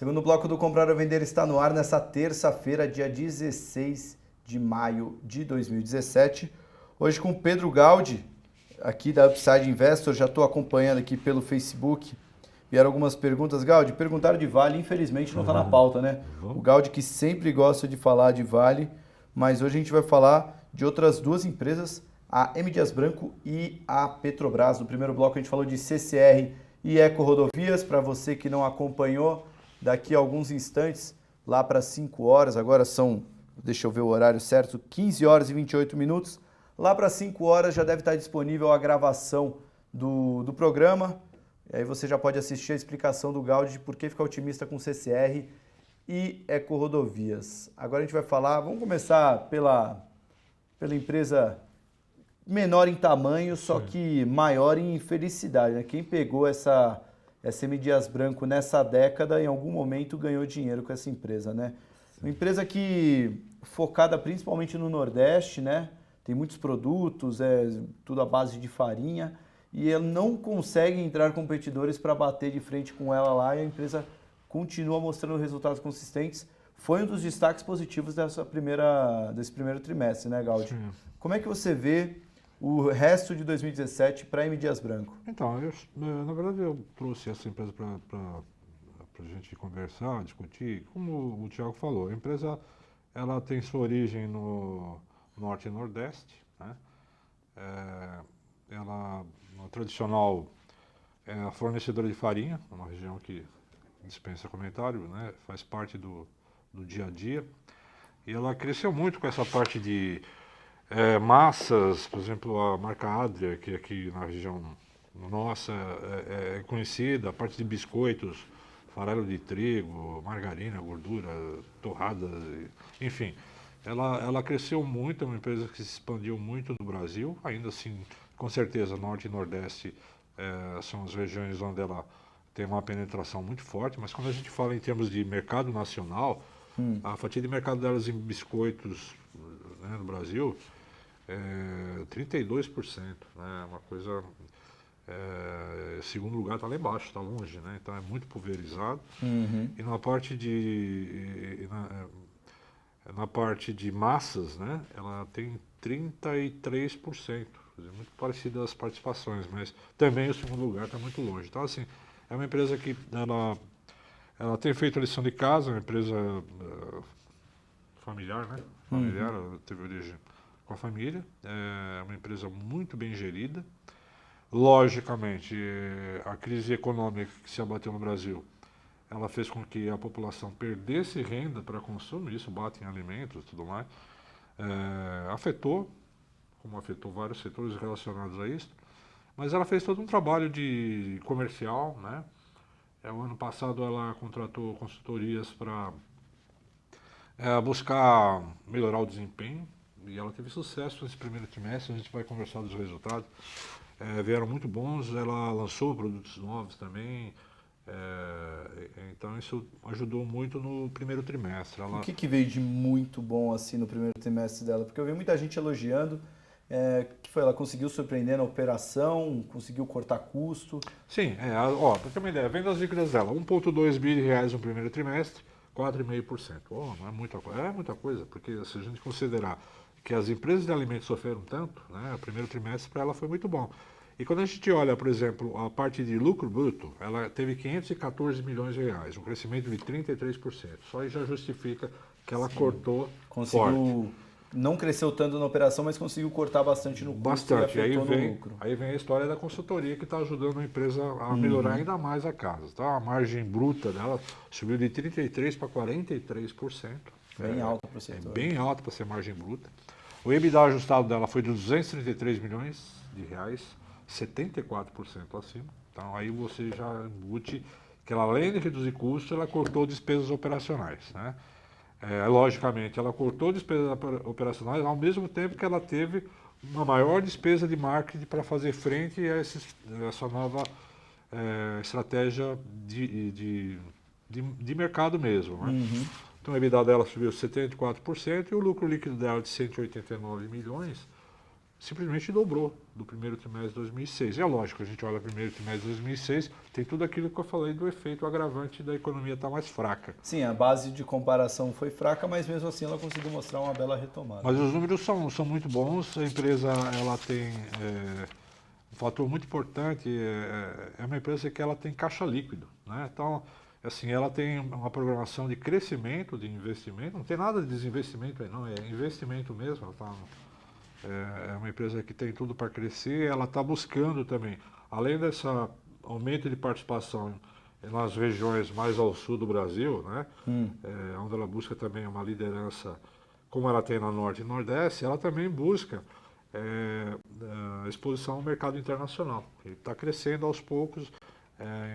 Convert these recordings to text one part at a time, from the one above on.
Segundo bloco do Comprar ou Vender está no ar nessa terça-feira, dia 16 de maio de 2017. Hoje com Pedro Gaudi, aqui da Upside Investor, já estou acompanhando aqui pelo Facebook. Vieram algumas perguntas. Gaudi, perguntaram de Vale, infelizmente não está na pauta, né? O Gaudi que sempre gosta de falar de Vale, mas hoje a gente vai falar de outras duas empresas, a M. Dias Branco e a Petrobras. No primeiro bloco a gente falou de CCR e Eco Rodovias. Para você que não acompanhou, daqui a alguns instantes, lá para 5 horas, agora são, deixa eu ver o horário certo, 15 horas e 28 minutos. Lá para 5 horas já deve estar disponível a gravação do programa. E aí você já pode assistir a explicação do Gaudi de por que ficar otimista com CCR e Eco Rodovias. Agora a gente vai falar, vamos começar pela empresa menor em tamanho, só que maior em felicidade, né? Quem pegou essa M. Dias Branco nessa década, em algum momento ganhou dinheiro com essa empresa, né? Uma empresa que focada principalmente no Nordeste, né? Tem muitos produtos, tudo à base de farinha, e ela não consegue entrar competidores para bater de frente com ela lá, e a empresa continua mostrando resultados consistentes. Foi um dos destaques positivos desse primeiro trimestre, né, Gaudi? Sim. Como é que você vê o resto de 2017 para a M. Dias Branco? Então, na verdade eu trouxe essa empresa para a gente conversar, discutir. Como o Thiago falou, a empresa ela tem sua origem no Norte e Nordeste, né? Ela, uma tradicional fornecedora de farinha, uma região que dispensa comentário, né? Faz parte do dia a dia. E ela cresceu muito com essa parte de massas, por exemplo, a marca Adria, que aqui na região nossa é conhecida, a parte de biscoitos, farelo de trigo, margarina, gordura, torradas, enfim. Ela cresceu muito, é uma empresa que se expandiu muito no Brasil, ainda assim, com certeza, Norte e Nordeste são as regiões onde ela tem uma penetração muito forte, mas quando a gente fala em termos de mercado nacional, a fatia de mercado delas em biscoitos, né, no Brasil é 32%, né, uma coisa... segundo lugar está lá embaixo, está longe, né? Então é muito pulverizado. E na parte na parte de massas, né? Ela tem 33%, muito parecido às participações, mas também o segundo lugar está muito longe. Então assim, é uma empresa que ela tem feito a lição de casa, uma empresa familiar, né? Familiar, ela teve origem com a família, é uma empresa muito bem gerida. Logicamente, a crise econômica que se abateu no Brasil, ela fez com que a população perdesse renda para consumo, isso bate em alimentos e tudo mais, afetou, como afetou vários setores relacionados a isso, mas ela fez todo um trabalho de comercial, né? O ano passado ela contratou consultorias para buscar melhorar o desempenho, e ela teve sucesso nesse primeiro trimestre, a gente vai conversar dos resultados. Vieram muito bons, ela lançou produtos novos também, então isso ajudou muito no primeiro trimestre. O que veio de muito bom assim no primeiro trimestre dela? Porque eu vi muita gente elogiando, que foi, ela conseguiu surpreender na operação, conseguiu cortar custo. Sim, para ter uma ideia, vendas líquidas dela, 1,2 bilhões de reais no primeiro trimestre, 4,5%. Não é muita coisa, porque se a gente considerar que as empresas de alimentos sofreram tanto, né, o primeiro trimestre para ela foi muito bom. E quando a gente olha, por exemplo, a parte de lucro bruto, ela teve 514 milhões de reais, um crescimento de 33%. Só aí já justifica que ela cortou forte. Não cresceu tanto na operação, mas conseguiu cortar bastante no custo e afetou no lucro. Aí vem a história da consultoria que está ajudando a empresa a melhorar ainda mais a casa. Tá? A margem bruta dela subiu de 33% para 43%. Bem alta para o setor. Bem alta para ser margem bruta. O EBITDA ajustado dela foi de 233 milhões de reais, 74% acima. Então aí você já embute que ela, além de reduzir custos, ela cortou despesas operacionais, né? Logicamente, ela cortou despesas operacionais ao mesmo tempo que ela teve uma maior despesa de marketing para fazer frente a essa nova estratégia de mercado mesmo, né? Então a EBITDA dela subiu 74% e o lucro líquido dela de 189 milhões simplesmente dobrou do primeiro trimestre de 2006. É lógico, a gente olha o primeiro trimestre de 2006, tem tudo aquilo que eu falei do efeito agravante da economia estar mais fraca. Sim, a base de comparação foi fraca, mas mesmo assim ela conseguiu mostrar uma bela retomada. Mas os números são muito bons, a empresa ela tem um fator muito importante, é uma empresa que ela tem caixa líquido, né? Então, assim, ela tem uma programação de crescimento, de investimento, não tem nada de desinvestimento aí não, é investimento mesmo, ela tá, é uma empresa que tem tudo para crescer, ela está buscando também, além desse aumento de participação nas regiões mais ao sul do Brasil, né? Onde ela busca também uma liderança, como ela tem na Norte e Nordeste, ela também busca exposição ao mercado internacional. Ele está crescendo aos poucos,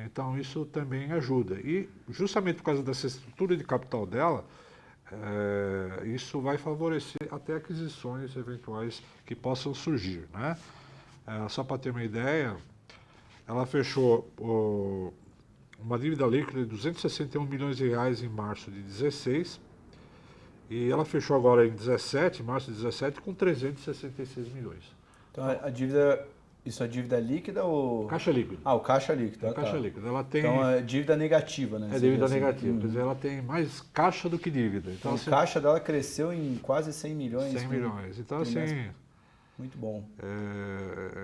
então isso também ajuda. E justamente por causa dessa estrutura de capital dela, isso vai favorecer até aquisições eventuais que possam surgir, né? Só para ter uma ideia, ela fechou uma dívida líquida de 261 milhões de reais em março de 16 e ela fechou agora em 17, março de 17, com 366 milhões. Então a dívida, isso é dívida líquida ou... Caixa líquido. Ah, o caixa líquido. Caixa líquido. Ela tem... Então é dívida negativa, né? É dívida negativa, quer dizer, ela tem mais caixa do que dívida. Então assim, o caixa dela cresceu em quase 100 milhões. 100 milhões. Então assim... Muito bom.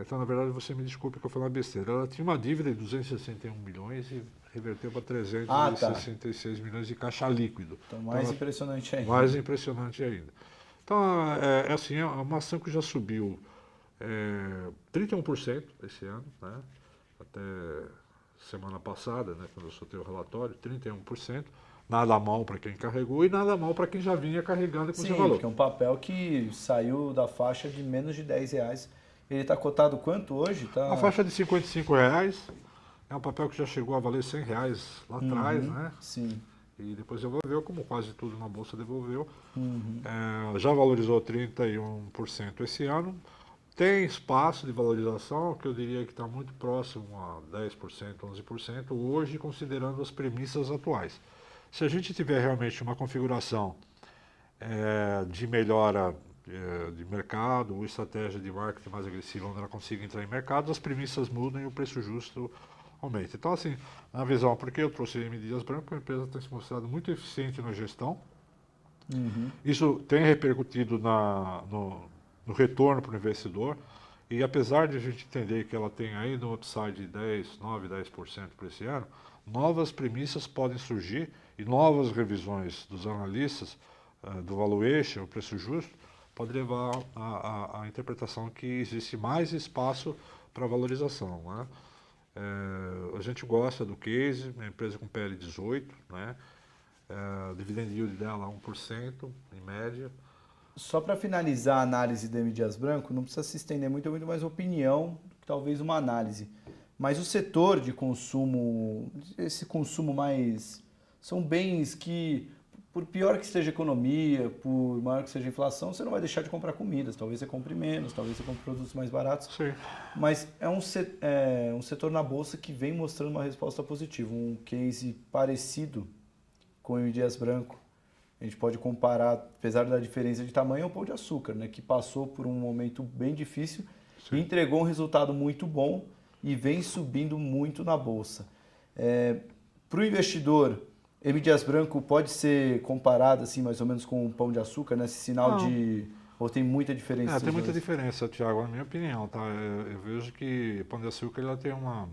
Então, na verdade, você me desculpe que eu falei uma besteira. Ela tinha uma dívida de 261 milhões e reverteu para 366 milhões de caixa líquido. Então, mais impressionante ainda. Mais impressionante ainda. Então, assim, é uma ação que já subiu 31% esse ano, né? Até semana passada, né, quando eu soltei o relatório, 31%. Nada mal para quem carregou e nada mal para quem já vinha carregando com seu valor. Porque é um papel que saiu da faixa de menos de R$10. Ele está cotado quanto hoje? A faixa de R$55 é um papel que já chegou a valer R$100 lá atrás, né? Sim. E depois devolveu, como quase tudo na Bolsa devolveu. Já valorizou 31% esse ano. Tem espaço de valorização, que eu diria que está muito próximo a 10%, 11%, hoje, considerando as premissas atuais. Se a gente tiver realmente uma configuração de melhora de mercado ou estratégia de marketing mais agressiva, onde ela consiga entrar em mercado, as premissas mudam e o preço justo aumenta. Então, assim, na visão, porque eu trouxe a M. Dias Branco, a empresa tem se mostrado muito eficiente na gestão. Isso tem repercutido no retorno para o investidor. E apesar de a gente entender que ela tem ainda um upside de 9, 10% para esse ano, novas premissas podem surgir e novas revisões dos analistas do valuation, o preço justo, pode levar à interpretação que existe mais espaço para valorização, né? A gente gosta do case, uma empresa com PL 18, né? Dividend yield dela 1% em média. Só para finalizar a análise da M. Dias Branco, não precisa se estender muito, é muito mais opinião, talvez uma análise. Mas o setor de consumo, esse consumo mais... São bens que, por pior que esteja a economia, por maior que seja a inflação, você não vai deixar de comprar comidas. Talvez você compre menos, talvez você compre produtos mais baratos. Sim. Mas é um setor na Bolsa que vem mostrando uma resposta positiva. Um case parecido com o M. Dias Branco. A gente pode comparar, apesar da diferença de tamanho, ao Pão de Açúcar, né, que passou por um momento bem difícil e entregou um resultado muito bom e vem subindo muito na Bolsa. Para o investidor, M. Dias Branco pode ser comparado assim, mais ou menos com o Pão de Açúcar, nesse sinal de... Ou tem muita diferença? Tem muita diferença, Thiago, na minha opinião. Tá? Eu vejo que o Pão de Açúcar ela tem uma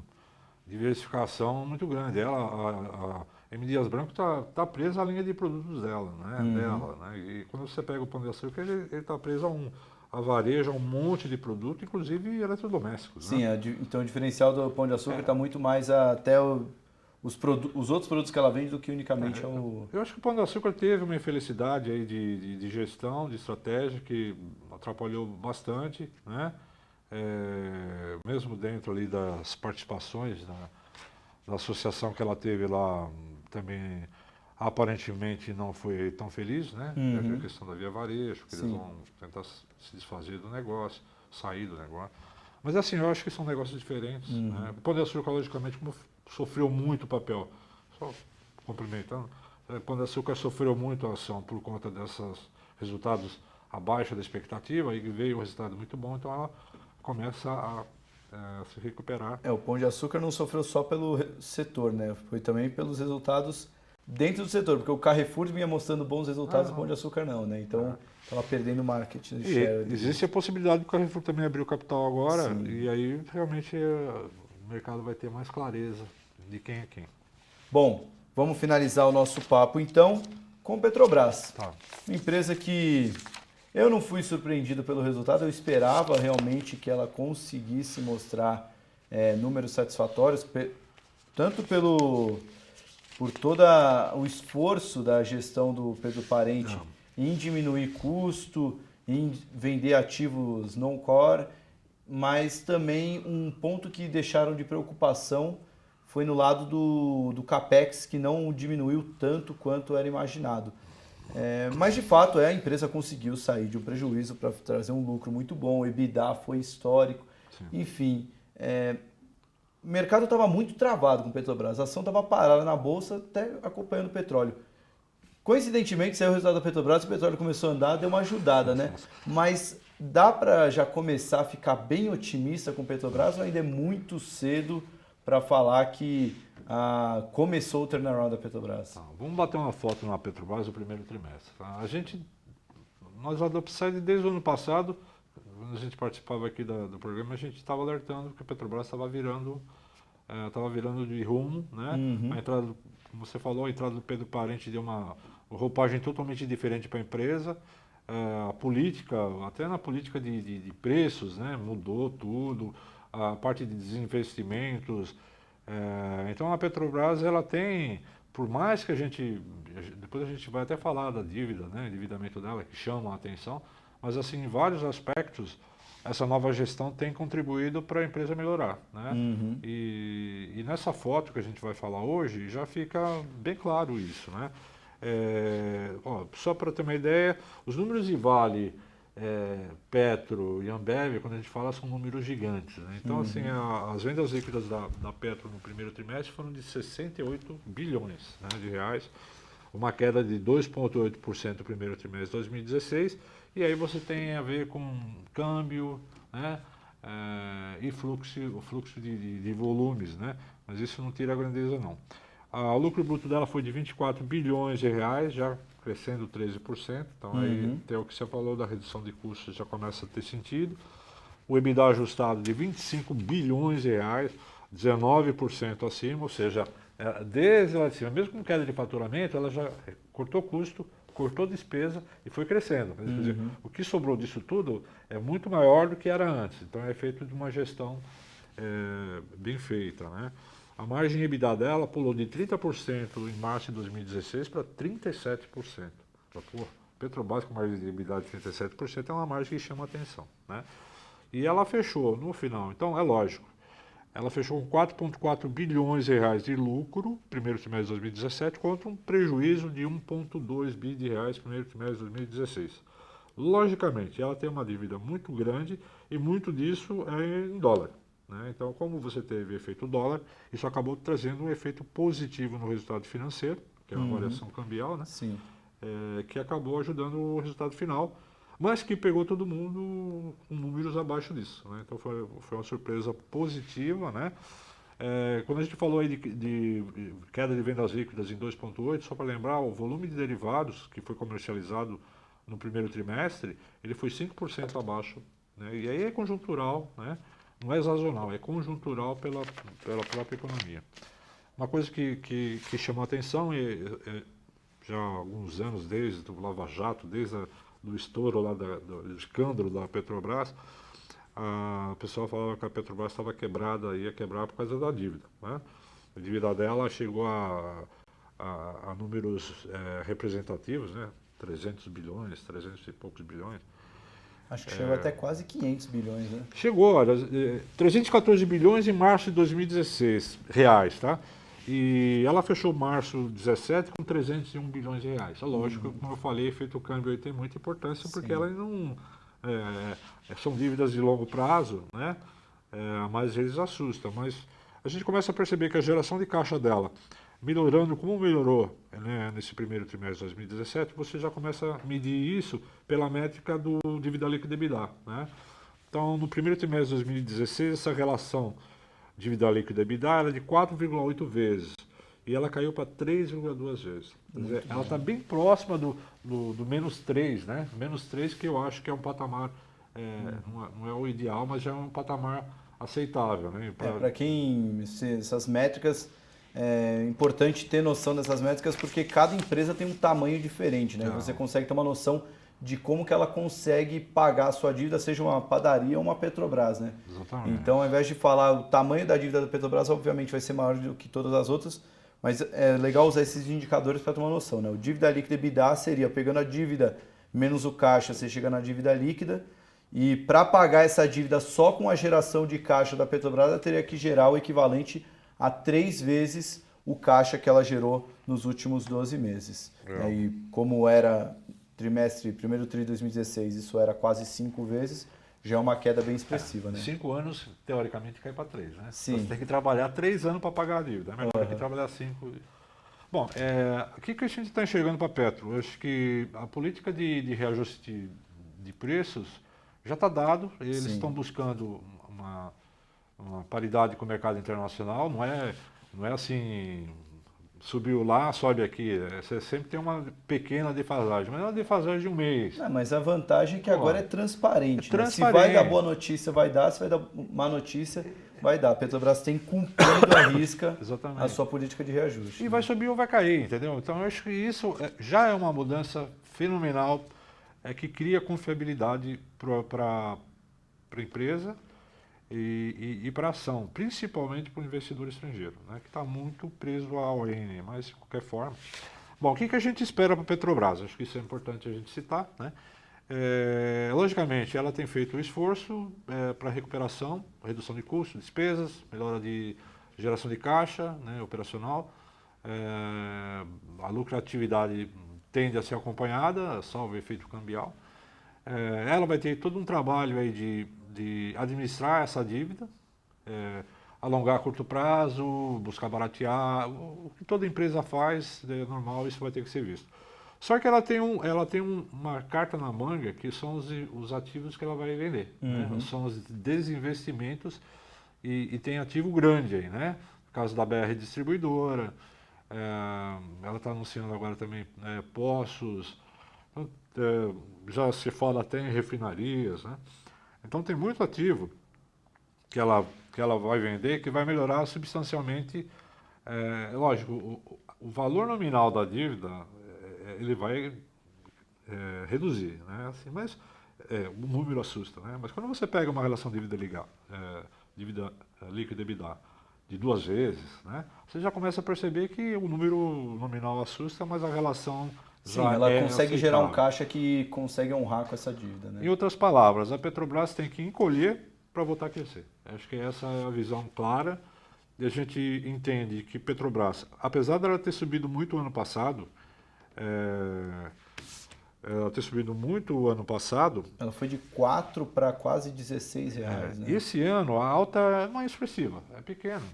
diversificação muito grande. A M. Dias Branco está presa à linha de produtos dela, né? E quando você pega o Pão de Açúcar, ele está preso a varejo, a um monte de produto, inclusive eletrodomésticos. Sim, né? Então o diferencial do Pão de Açúcar está muito mais até os outros produtos que ela vende do que unicamente o... Eu acho que o Pão de Açúcar teve uma infelicidade aí de gestão, de estratégia, que atrapalhou bastante, né? Mesmo dentro ali das participações da associação que ela teve lá, também aparentemente não foi tão feliz, né? Teve a questão da Via Varejo, que eles vão tentar se desfazer do negócio, sair do negócio. Mas assim, eu acho que são negócios diferentes. Né? O Pão de Açúcar, logicamente, como sofreu muito papel, só complementando, o Pão de Açúcar sofreu muito a ação por conta desses resultados abaixo da expectativa, e veio o resultado muito bom, então ela começa a se recuperar. O Pão de Açúcar não sofreu só pelo setor, né? Foi também pelos resultados dentro do setor, porque o Carrefour vinha mostrando bons resultados, o Pão de Açúcar não, né? Então, estava perdendo market share. Existe a possibilidade do Carrefour também abrir o capital agora, e aí realmente o mercado vai ter mais clareza de quem é quem. Bom, vamos finalizar o nosso papo então com Petrobras. Tá. Uma empresa que eu não fui surpreendido pelo resultado, eu esperava realmente que ela conseguisse mostrar números satisfatórios, tanto por todo o esforço da gestão do Pedro Parente em diminuir custo, em vender ativos non-core, mas também um ponto que deixaram de preocupação foi no lado do CAPEX, que não diminuiu tanto quanto era imaginado. Mas, de fato, a empresa conseguiu sair de um prejuízo para trazer um lucro muito bom, o EBITDA foi histórico. Sim. Enfim, o mercado estava muito travado com o Petrobras, a ação estava parada na bolsa, até acompanhando o petróleo. Coincidentemente, saiu o resultado da Petrobras, o petróleo começou a andar, deu uma ajudada, né? Mas dá para já começar a ficar bem otimista com o Petrobras ou ainda é muito cedo para falar que começou o turnaround da Petrobras? Vamos bater uma foto na Petrobras no primeiro trimestre. Tá? Nós lá do Upside, desde o ano passado, quando a gente participava aqui do programa, a gente estava alertando que a Petrobras estava virando de rumo, né? A entrada, como você falou, a entrada do Pedro Parente deu uma roupagem totalmente diferente para a empresa. A política, até na política de preços, né? Mudou tudo. A parte de desinvestimentos. Então a Petrobras, ela tem, por mais que depois a gente vai até falar da dívida, né, endividamento dela, que chama a atenção, mas assim, em vários aspectos, essa nova gestão tem contribuído para a empresa melhorar, né? E nessa foto que a gente vai falar hoje, já fica bem claro isso, né? Só para ter uma ideia, os números de Vale, Petro e Ambev, quando a gente fala, são números gigantes, né? Então, assim, as vendas líquidas da Petro no primeiro trimestre foram de 68 bilhões, né, de reais, uma queda de 2,8% no primeiro trimestre de 2016, e aí você tem a ver com câmbio, né, e o fluxo de volumes, né, mas isso não tira a grandeza, não. O lucro bruto dela foi de 24 bilhões de reais, já crescendo 13%, então aí tem o que você falou da redução de custos, já começa a ter sentido. O EBITDA ajustado de 25 bilhões de reais, 19% acima, ou seja, desde lá de cima, mesmo com queda de faturamento, ela já cortou custo, cortou despesa e foi crescendo. Quer dizer, o que sobrou disso tudo é muito maior do que era antes, então é feito de uma gestão bem feita, né? A margem EBITDA dela pulou de 30% em março de 2016 para 37%. Petrobras com margem de EBITDA de 37% é uma margem que chama atenção, né? E ela fechou no final, então é lógico, ela fechou com 4,4 bilhões de reais de lucro, primeiro trimestre de 2017, contra um prejuízo de 1,2 bi de reais primeiro trimestre de 2016. Logicamente, ela tem uma dívida muito grande e muito disso é em dólar. Então, como você teve efeito dólar, isso acabou trazendo um efeito positivo no resultado financeiro, que é uma variação cambial, né? Sim. Que acabou ajudando o resultado final, mas que pegou todo mundo com números abaixo disso, né? Então foi uma surpresa positiva, né? Quando a gente falou aí de queda de vendas líquidas em 2,8, só para lembrar, o volume de derivados que foi comercializado no primeiro trimestre, ele foi 5% abaixo, né? E aí é conjuntural, né? Não é sazonal, é conjuntural pela própria economia. Uma coisa que chamou a atenção, já há alguns anos, desde o Lava Jato, desde o estouro lá do escândalo da Petrobras, a pessoa falava que a Petrobras estava quebrada, ia quebrar por causa da dívida, né? A dívida dela chegou a números representativos, né? 300 bilhões, 300 e poucos bilhões. Acho que chegou até quase 500 bilhões, né? Chegou, olha, 314 bilhões em março de 2016, reais, tá? E ela fechou março 2017 com 301 bilhões de reais. É lógico, como eu falei, efeito câmbio aí tem muita importância, porque ela não... são dívidas de longo prazo, né? Mas eles assustam. Mas a gente começa a perceber que a geração de caixa dela melhorando como melhorou, né, nesse primeiro trimestre de 2017, você já começa a medir isso pela métrica do dívida líquida EBITDA, né? Então, no primeiro trimestre de 2016, essa relação dívida líquida EBITDA era de 4,8 vezes e ela caiu para 3,2 vezes. Quer dizer, ela está bem próxima do menos 3, né? Menos 3 que eu acho que é um patamar, não é o ideal, mas já é um patamar aceitável, né? Para quem essas métricas, é importante ter noção dessas métricas porque cada empresa tem um tamanho diferente, né? Você consegue ter uma noção de como que ela consegue pagar a sua dívida, seja uma padaria ou uma Petrobras, né? Exatamente. Então, ao invés de falar o tamanho da dívida da Petrobras, obviamente vai ser maior do que todas as outras, mas é legal usar esses indicadores para ter uma noção, né? O dívida líquida EBITDA seria pegando a dívida menos o caixa, você chega na dívida líquida, e para pagar essa dívida só com a geração de caixa da Petrobras, ela teria que gerar o equivalente a 3 vezes o caixa que ela gerou nos últimos 12 meses. E como era primeiro tri de 2016, isso era quase 5 vezes, já é uma queda bem expressiva, né? 5 anos, teoricamente, cai para 3, né? Sim. Então, você tem que trabalhar 3 anos para pagar a dívida. É melhor do que trabalhar 5. Bom, o que a gente está enxergando para a Petro? Eu acho que a política de reajuste de preços já está dado. Eles estão buscando uma paridade com o mercado internacional. Não é assim, subiu lá, sobe aqui. Você sempre tem uma pequena defasagem, mas é uma defasagem de um mês. Mas a vantagem é que agora é transparente. É transparente. Se vai dar boa notícia, vai dar. Se vai dar má notícia, vai dar. A Petrobras tem cumprido à risca a sua política de reajuste. E vai subir ou vai cair, entendeu? Então eu acho que isso já é uma mudança fenomenal, que cria confiabilidade para a empresa e para a ação, principalmente para o investidor estrangeiro, né, que está muito preso ao ON, mas de qualquer forma. Bom, o que a gente espera para a Petrobras? Acho que isso é importante a gente citar, né? Logicamente, ela tem feito um esforço para recuperação, redução de custos, despesas, melhora de geração de caixa, né, operacional. A lucratividade tende a ser acompanhada, salvo o efeito cambial. Ela vai ter todo um trabalho aí de administrar essa dívida, alongar a curto prazo, buscar baratear, o que toda empresa faz, é normal, isso vai ter que ser visto. Só que ela tem uma carta na manga, que são os ativos que ela vai vender, né? São os desinvestimentos e tem ativo grande aí, né? No caso da BR Distribuidora, ela está anunciando agora também poços, já se fala até em refinarias, né? Então tem muito ativo que ela vai vender que vai melhorar substancialmente. Lógico, o valor nominal da dívida ele vai reduzir, né? Assim, mas o número assusta, né? Mas quando você pega uma relação dívida líquida EBITDA de 2 vezes, né? Você já começa a perceber que o número nominal assusta, mas a relação ela consegue gerar um caixa que consegue honrar com essa dívida, né? Em outras palavras, a Petrobras tem que encolher para voltar a crescer. Acho que essa é a visão clara. E a gente entende que Petrobras, apesar dela ter subido muito o ano passado, ela foi de 4 para quase R$16, né? E esse ano a alta não é expressiva, é pequena.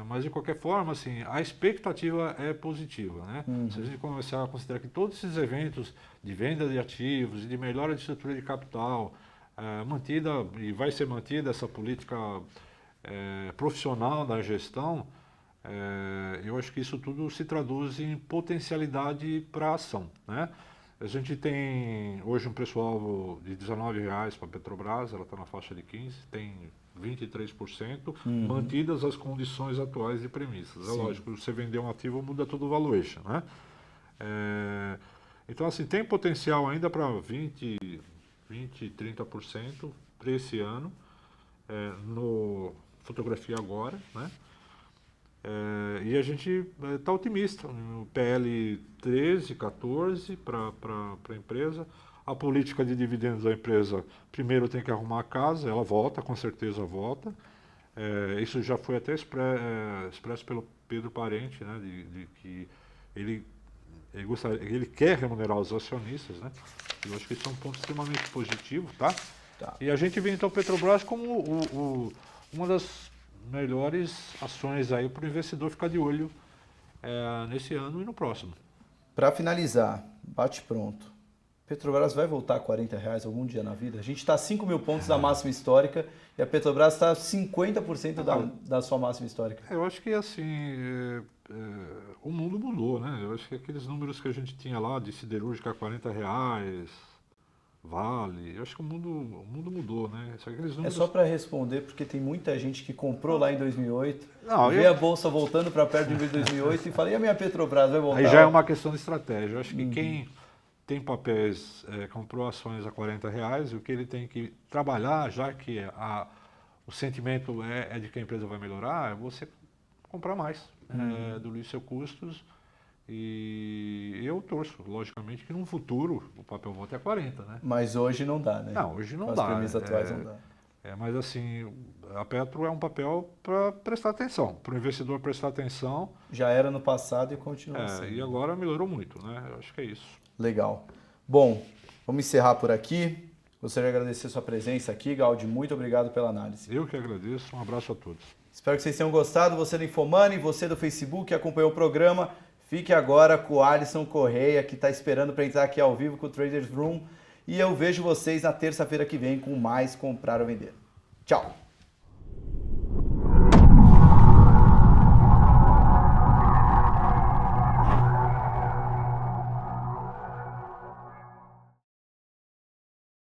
Mas de qualquer forma, assim, a expectativa é positiva, né? Se a gente começar a considerar que todos esses eventos de venda de ativos e de melhora de estrutura de capital, mantida e vai ser mantida essa política profissional da gestão, eu acho que isso tudo se traduz em potencialidade para a ação, né? A gente tem hoje um preço-alvo de R$19 para a Petrobras, ela está na faixa de 15%, tem 23%, mantidas as condições atuais de premissas. É lógico, você vender um ativo muda todo o valuation, né? Então, assim, tem potencial ainda para 20, 30% para esse ano, no Fotografia Agora, né? E a gente está otimista, no PL 13, 14 para a empresa. A política de dividendos da empresa, primeiro tem que arrumar a casa, ela volta, com certeza volta. Isso já foi até expresso pelo Pedro Parente, né, de que ele quer remunerar os acionistas, né? Eu acho que isso é um ponto extremamente positivo, tá? E a gente vê então o Petrobras como uma das melhores ações aí para o investidor ficar de olho nesse ano e no próximo. Para finalizar, bate pronto. Petrobras vai voltar a R$40 algum dia na vida? A gente está a 5 mil pontos da máxima histórica e a Petrobras está a 50% da sua máxima histórica. Eu acho que assim, o mundo mudou, né? Eu acho que aqueles números que a gente tinha lá de siderúrgica a R$40, Vale, eu acho que o mundo mudou, né? Aqueles números... É só para responder, porque tem muita gente que comprou lá em 2008, Não, vê a bolsa voltando para perto de 2008 e fala, e a minha Petrobras vai voltar? Aí já é uma questão de estratégia. Eu acho que quem tem papéis, comprou ações a R$40, e o que ele tem que trabalhar, já que o sentimento é de que a empresa vai melhorar, é você comprar mais, diluir seus custos. E eu torço, logicamente, que no futuro o papel volte a 40, né? Mas hoje não dá, né? Não, hoje não Com dá. as premissas atuais não dá. Mas assim, a Petro é um papel para prestar atenção, para o investidor prestar atenção. Já era no passado e continua assim. E agora melhorou muito, né? Eu acho que é isso. Legal. Bom, vamos encerrar por aqui. Gostaria de agradecer a sua presença aqui, Gaudi. Muito obrigado pela análise. Eu que agradeço. Um abraço a todos. Espero que vocês tenham gostado. Você do Infomoney, você do Facebook que acompanhou o programa. Fique agora com o Alisson Correia, que está esperando para entrar aqui ao vivo com o Traders Room. E eu vejo vocês na terça-feira que vem com mais Comprar ou Vender. Tchau!